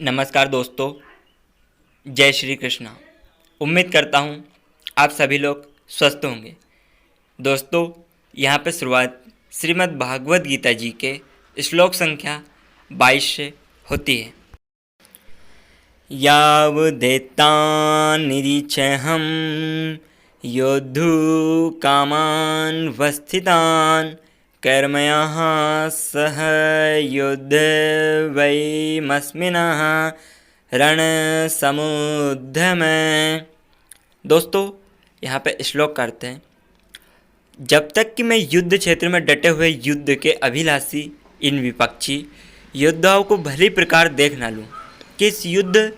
नमस्कार दोस्तों, जय श्री कृष्णा। उम्मीद करता हूँ आप सभी लोग स्वस्थ होंगे। दोस्तों, यहाँ पे शुरुआत श्रीमद् भागवत गीता जी के श्लोक संख्या 22 से होती है। यावदेतान् निरीक्षेऽहं योद्धुः कामान् वस्थितान् कर्मयाः सह योद्धवैमस्मिनः रणसमुद्यमे। दोस्तों, यहाँ पे श्लोक करते हैं, जब तक कि मैं युद्ध क्षेत्र में डटे हुए युद्ध के अभिलाषी इन विपक्षी योद्धाओं को भली प्रकार देख ना लूँ कि इस युद्ध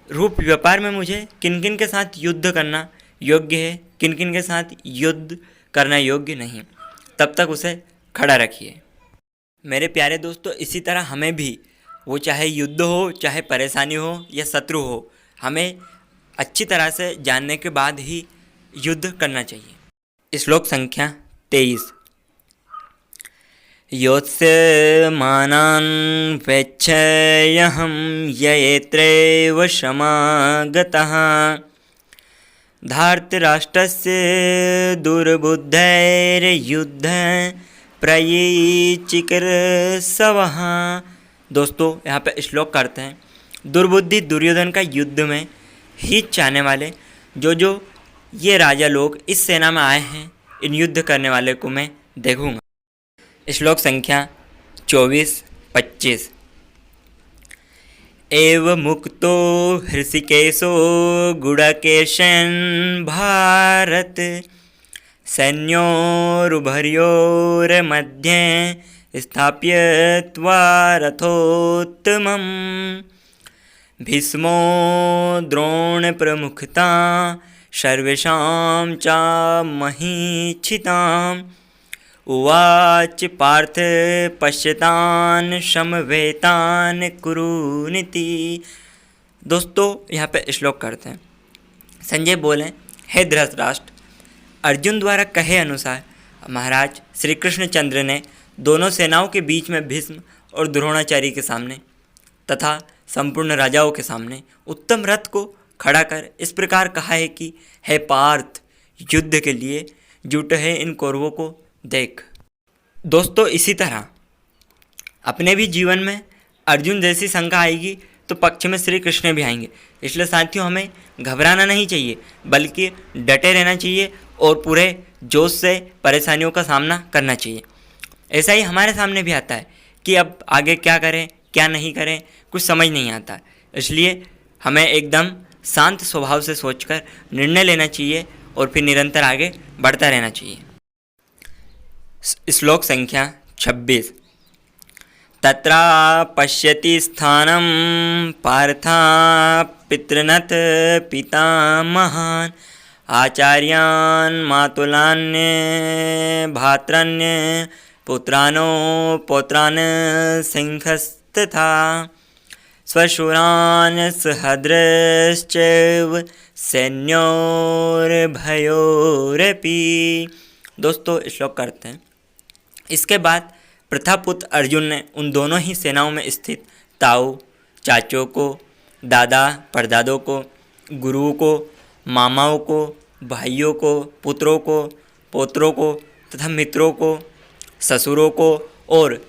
रूप व्यापार में मुझे किन किन के साथ युद्ध करना योग्य है, किन किन के साथ युद्ध करना योग्य नहीं, तब तक उसे खड़ा रखिए। मेरे प्यारे दोस्तों, इसी तरह हमें भी, वो चाहे युद्ध हो, चाहे परेशानी हो या शत्रु हो, हमें अच्छी तरह से जानने के बाद ही युद्ध करना चाहिए। श्लोक संख्या 23। योत्स्य मानान् वेच्छयहं ययेत्रैव समागतः धार्तराष्ट्रस्य दुर्बुद्धैर्युद्ध प्रयीचिकरसवः। दोस्तों, यहाँ पे श्लोक करते हैं, दुर्बुद्धि दुर्योधन का युद्ध में हित चाहने वाले जो ये राजा लोग इस सेना में आए हैं, इन युद्ध करने वाले को मैं देखूंगा। श्लोक संख्या 24-25। एव मुक्तो हृषिकेशो गुडाकेशन भारत सैन्योरुभयोर्मध्ये स्थाप्य त्वा रथोत्तमम् भीष्मो द्रोणप्रमुखता सर्वेषां चामहीक्षिताम् उवाच पार्थ पश्यतान् समवेतान् कुरुनिति। दोस्तों, यहाँ पे श्लोक करते हैं, संजय बोले, हे धृतराष्ट्र, अर्जुन द्वारा कहे अनुसार महाराज श्री कृष्णचंद्र ने दोनों सेनाओं के बीच में भीष्म और द्रोणाचार्य के सामने तथा संपूर्ण राजाओं के सामने उत्तम रथ को खड़ा कर इस प्रकार कहा है कि हे पार्थ, युद्ध के लिए जुटे हैं इन कौरवों को देख। दोस्तों, इसी तरह अपने भी जीवन में अर्जुन जैसी शंका आएगी तो पक्ष में श्री कृष्ण भी आएंगे। इसलिए साथियों, हमें घबराना नहीं चाहिए, बल्कि डटे रहना चाहिए और पूरे जोश से परेशानियों का सामना करना चाहिए। ऐसा ही हमारे सामने भी आता है कि अब आगे क्या करें, क्या नहीं करें, कुछ समझ नहीं आता। इसलिए हमें एकदम शांत स्वभाव से सोचकर निर्णय लेना चाहिए और फिर निरंतर आगे बढ़ता रहना चाहिए। श्लोक संख्या 26। तत्रा पश्यति स्थानं पार्था पितृनत पितामहान् आचार्यान् मातुलान्य भात्रान्य पुत्रानो पौत्रान् सिंहस्तथा स्वशूरान् सहद्रश्चैव सैन्योर्भयोरपि। दोस्तों, श्लोक करते हैं, इसके बाद प्रथापुत्र अर्जुन ने उन दोनों ही सेनाओं में स्थित ताऊ, चाचों को, दादा परदादों को, गुरुओं को, मामाओं को, भाइयों को, पुत्रों को, पोत्रों को तथा मित्रों को, ससुरों को और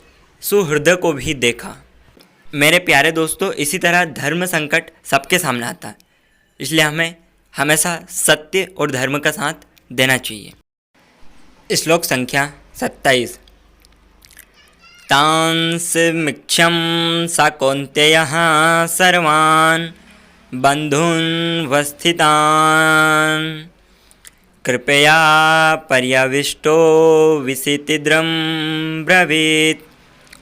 सुहृदय को भी देखा। मेरे प्यारे दोस्तों, इसी तरह धर्म संकट सबके सामने आता है, इसलिए हमें हमेशा सत्य और धर्म का साथ देना चाहिए। श्लोक संख्या 27। तांस्मिक्षं सा कौन्तेयः सर्वान् बन्धून् वस्थितान् कृपया पर्याविष्टो विसितिद्रं ब्रवीत्।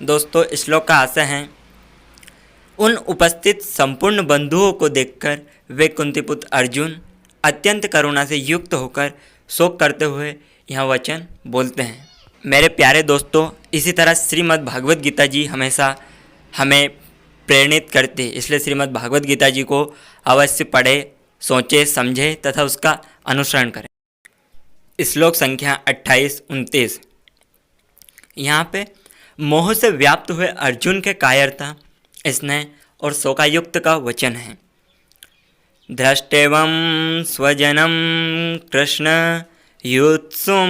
दोस्तों, श्लोक का आशय है, उन उपस्थित संपूर्ण बंधुओं को देखकर वे कुंतीपुत्र अर्जुन अत्यंत करुणा से युक्त होकर शोक करते हुए यह वचन बोलते हैं। मेरे प्यारे दोस्तों, इसी तरह श्रीमद् भागवत गीता जी हमेशा हमें प्रेरित करते हैं, इसलिए श्रीमद् भागवत गीता जी को अवश्य पढ़े, सोचे, समझे तथा उसका अनुसरण करें। श्लोक संख्या 28-29। यहाँ पे मोह से व्याप्त हुए अर्जुन के कायरता, स्नेह और शोकायुक्त का वचन है। दृष्टेवं स्वजनं कृष्ण युत्सुं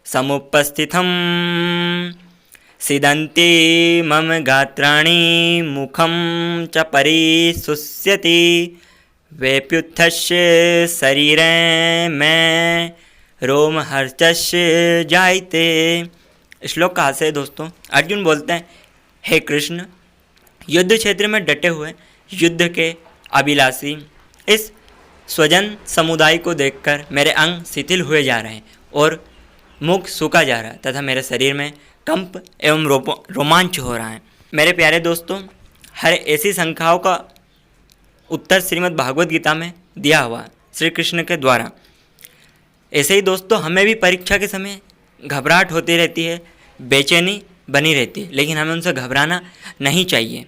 समुपस्थितं सीदन्ति मम गात्राणि मुखं च परिशुष्यति वेप्युत्थस्य शरीरे में रोमहर्षस्य जायते। श्लोक कहाँ से है दोस्तों? अर्जुन बोलते हैं, हे कृष्ण, युद्ध क्षेत्र में डटे हुए युद्ध के अभिलाषी इस स्वजन समुदाय को देखकर मेरे अंग शिथिल हुए जा रहे हैं और मुख सूखा जा रहा है तथा मेरे शरीर में कंप एवं रोमांच हो रहा है। मेरे प्यारे दोस्तों, हर ऐसी शंकाओं का उत्तर श्रीमद् भागवत गीता में दिया हुआ श्री कृष्ण के द्वारा। ऐसे ही दोस्तों, हमें भी परीक्षा के समय घबराहट होती रहती है, बेचैनी बनी रहती है, लेकिन हमें उनसे घबराना नहीं चाहिए।